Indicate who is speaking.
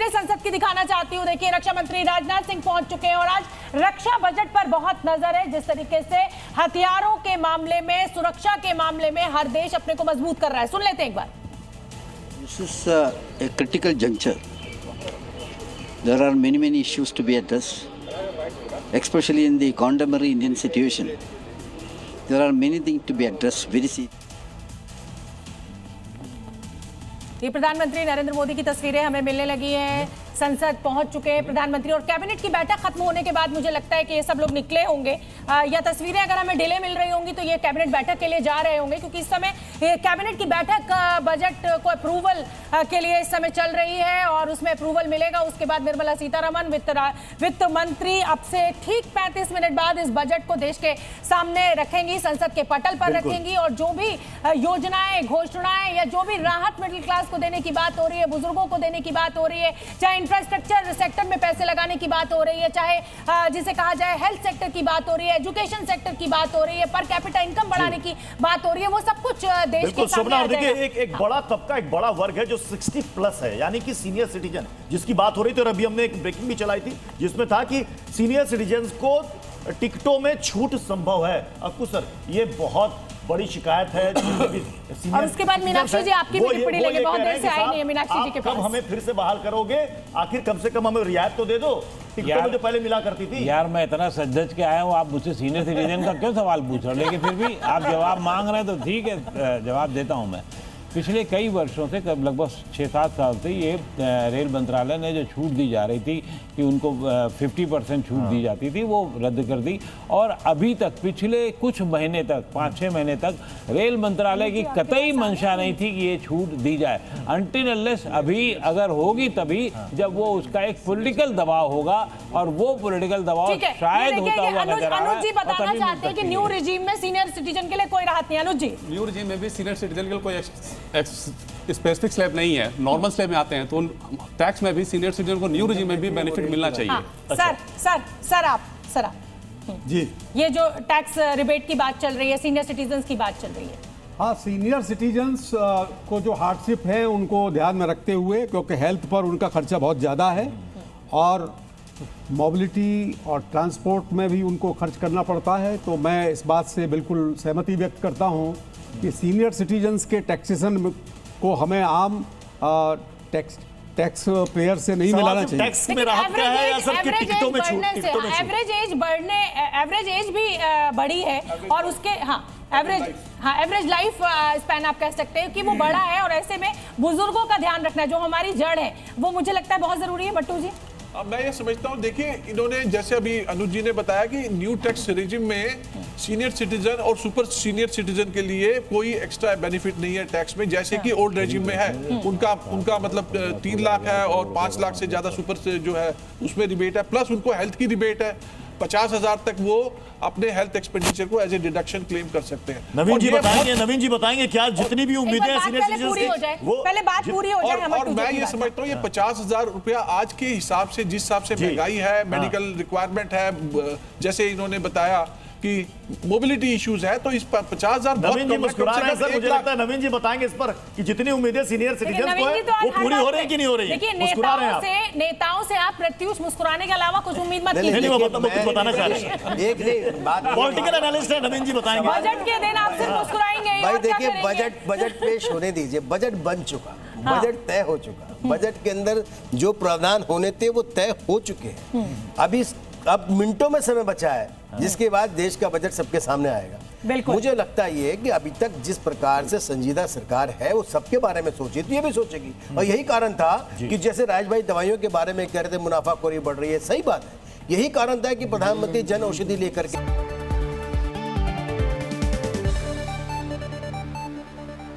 Speaker 1: तस्वीरें संसद की दिखाना चाहती हूँ। देखिए, रक्षा मंत्री राजनाथ सिंह पहुंच चुके हैं और आज रक्षा बजट पर बहुत नजर है। जिस तरीके से हथियारों के मामले में, सुरक्षा के मामले में हर देश अपने को मजबूत कर रहा है। सुन लेते हैं एक बार।
Speaker 2: This is a critical juncture. There are many issues to be addressed, especially in the contemporary Indian situation. There are many things to be addressed very seriously.
Speaker 1: ये प्रधानमंत्री नरेंद्र मोदी की तस्वीरें हमें मिलने लगी हैं। संसद पहुंच चुके हैं प्रधानमंत्री और कैबिनेट की बैठक खत्म होने के बाद मुझे लगता है कि ये सब लोग निकले होंगे, या तस्वीरें अगर हमें डिले मिल रही होंगी तो ये कैबिनेट बैठक के लिए जा रहे होंगे, क्योंकि इस समय कैबिनेट की बैठक बजट को अप्रूवल के लिए इस समय चल रही है और उसमें अप्रूवल मिलेगा। उसके बाद निर्मला सीतारमण वित्त मंत्री अब से ठीक 35 मिनट बाद इस बजट को देश के सामने रखेंगी, संसद के पटल पर रखेंगी और जो भी योजनाएं, घोषणाएं या जो भी राहत मिडिल क्लास को देने की बात हो रही है, बुजुर्गों को देने की बात हो रही है, चाहे इंफ्रास्ट्रक्चर सेक्टर में पैसे लगाने की बात हो रही है, चाहे जिसे कहा जाए हेल्थ सेक्टर की बात हो रही है, एजुकेशन सेक्टर की बात हो रही है, पर कैपिटा इनकम बढ़ाने की बात हो रही है, वो सब कुछ देश के सामने आ जाएगा।
Speaker 3: देखिए, एक बड़ा तबका, एक बड़ा वर्ग है जो 60 प्लस है, यानी कि सीनियर सिटीजन, जिसकी बात हो रही थी। और अभी हमने एक ब्रेकिंग भी चलाई थी जिसमें था कि सीनियर सिटीजन को टिकटों में छूट संभव है। अक्कू सर, ये बहुत बड़ी शिकायत है।
Speaker 1: और उसके बाद मीनाक्षी जी आपकी भी टिप्पणी लेंगे, बहुत देर से आई नहीं है मीनाक्षी जी के पास।
Speaker 3: कब हमें फिर से बहाल करोगे? आखिर कम से कम हमें रियायत तो दे दो, टिकटों में जो पहले मिला करती थी।
Speaker 4: यार, मैं इतना सज के आया हूँ, आप मुझसे सीनियर सिटीजन का क्यों सवाल पूछ रहे हो? लेकिन फिर भी आप जवाब मांग रहे हैं तो ठीक है, जवाब देता हूँ मैं। पिछले कई वर्षों से, लगभग 6-7 साल से ये रेल मंत्रालय ने जो छूट दी जा रही थी कि उनको 50% छूट दी जाती थी, वो रद्द कर दी। और अभी तक, पिछले कुछ महीने तक, 5-6 महीने तक रेल मंत्रालय की कतई मंशा नहीं थी कि ये छूट दी जाए। अनटिल अनलेस अभी अगर होगी तभी जब वो उसका एक पॉलिटिकल दबाव होगा, और वो पॉलिटिकल दबाव शायद होता हुआ नजर आ रहा है।
Speaker 1: अनुज जी बताना चाहते हैं कि न्यू रिजीम में सीनियर सिटीजन के लिए कोई राहत नहीं। अनुज जी,
Speaker 5: न्यू रिजीम में भी सीनियर सिटीजन के लिए कोई स्पेसिफिक स्लैब नहीं है, नॉर्मल स्लैब में आते हैं, तो टैक्स में भी सीनियर सिटीजन को न्यू रिजीम में भी बेनिफिट मिलना चाहिए।
Speaker 1: हाँ, सर आप
Speaker 3: जी,
Speaker 1: ये जो टैक्स रिबेट की बात चल रही है, सीनियर सिटीजन्स की बात चल रही है।
Speaker 6: हाँ, सीनियर सिटीजन्स को जो हार्डशिप है उनको ध्यान में रखते हुए, क्योंकि हेल्थ पर उनका खर्चा बहुत ज़्यादा है और मोबिलिटी और ट्रांसपोर्ट में भी उनको खर्च करना पड़ता है, तो मैं इस बात से बिल्कुल सहमति व्यक्त करता हूँ कि सीनियर सिटीजन्स के टैक्सेशन को हमें आम टैक्स पेयर से नहीं मिलाना चाहिए।
Speaker 3: टैक्स में राहत क्या है या सबके टिकटों में छूट?
Speaker 1: एवरेज एज भी बड़ी है और उसके एवरेज लाइफ स्पैन आप कह सकते हैं कि वो बड़ा है, और ऐसे में बुजुर्गों का ध्यान रखना जो हमारी जड़ है वो मुझे लगता है बहुत जरूरी है। बट्टू जी,
Speaker 7: अब मैं ये समझता हूँ, देखिए, इन्होंने जैसे अभी अनुज जी ने बताया कि न्यू टैक्स रेजिम में सीनियर सिटीजन और सुपर सीनियर सिटीजन के लिए कोई एक्स्ट्रा बेनिफिट नहीं है टैक्स में, जैसे कि ओल्ड रेजिम में है। उनका मतलब 3 लाख है और 5 लाख से ज्यादा सुपर से जो है उसमें रिबेट है, प्लस उनको हेल्थ की रिबेट है। 50,000 तक वो अपने हेल्थ एक्सपेंडिचर को एज ए डिडक्शन क्लेम कर सकते हैं।
Speaker 3: नवीन जी बताएंगे क्या जितनी भी उम्मीदें सीनियर सिटीजन
Speaker 1: वो पहले बात पूरी हो जाए।
Speaker 7: और मैं ये समझता हूँ ये 50,000 रुपया आज के हिसाब से, जिस हिसाब से महंगाई है, मेडिकल रिक्वायरमेंट है, जैसे इन्होंने बताया कि मोबिलिटी इश्यूज है, तो इस पर 50,000
Speaker 3: नवीन जी मुस्कुरा रहे हैं सर, मुझे लगता है नवीन जी बताएंगे इस पर कि जितनी उम्मीदें सीनियर सिटीजन को है वो पूरी हो रही है कि नहीं हो रही है।
Speaker 1: देखिए, नेताओं से आप प्रत्युष मुस्कुराने के अलावा कुछ उम्मीद मत कीजिए।
Speaker 3: वो कुछ बताना चाह रहे हैं, पॉलिटिकल एनालिस्ट है नवीन जी, बताएंगे।
Speaker 1: बजट के दिन आप सिर्फ मुस्कुराएंगे।
Speaker 8: भाई देखिए, बजट पेश होने दीजिए, बजट बन चुका, बजट तय हो चुका, बजट के अंदर जो प्रावधान होने थे वो तय हो चुके हैं। अब मिनटों में समय बचा है, जिसके बाद देश का बजट सबके सामने आएगा। मुझे लगता है ये कि अभी तक जिस प्रकार से संजीदा सरकार है वो सबके बारे में सोची, तो ये भी सोचेगी। और यही कारण था कि जैसे राज भाई दवाइयों के बारे में कह रहे थे मुनाफाखोरी बढ़ रही है, सही बात है, यही कारण था कि प्रधानमंत्री जन औषधि लेकर के